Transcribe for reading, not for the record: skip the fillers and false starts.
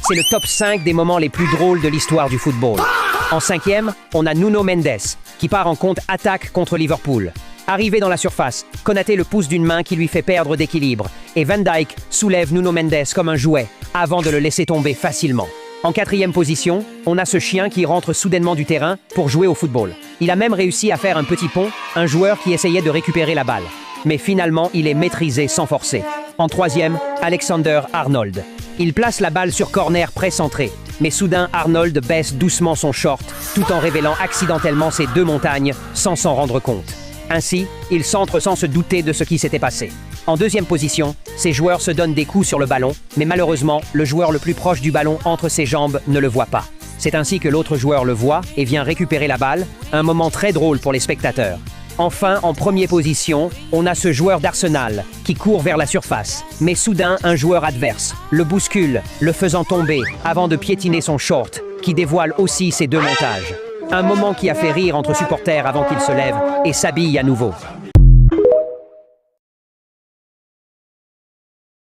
C'est le top 5 des moments les plus drôles de l'histoire du football. En cinquième, on a Nuno Mendes, qui part en contre-attaque contre Liverpool. Arrivé dans la surface, Konaté le pousse d'une main qui lui fait perdre d'équilibre, et Van Dijk soulève Nuno Mendes comme un jouet, avant de le laisser tomber facilement. En quatrième position, on a ce chien qui rentre soudainement du terrain pour jouer au football. Il a même réussi à faire un petit pont, un joueur qui essayait de récupérer la balle. Mais finalement, il est maîtrisé sans forcer. En troisième, Alexander-Arnold. Il place la balle sur corner pré-centré. Mais soudain, Arnold baisse doucement son short, tout en révélant accidentellement ses deux montagnes, sans s'en rendre compte. Ainsi, il centre sans se douter de ce qui s'était passé. En deuxième position, ses joueurs se donnent des coups sur le ballon, mais malheureusement, le joueur le plus proche du ballon entre ses jambes ne le voit pas. C'est ainsi que l'autre joueur le voit et vient récupérer la balle, un moment très drôle pour les spectateurs. Enfin, en première position, on a ce joueur d'Arsenal qui court vers la surface. Mais soudain, un joueur adverse le bouscule, le faisant tomber avant de piétiner son short, qui dévoile aussi ses deux montages. Un moment qui a fait rire entre supporters avant qu'il se lève et s'habille à nouveau.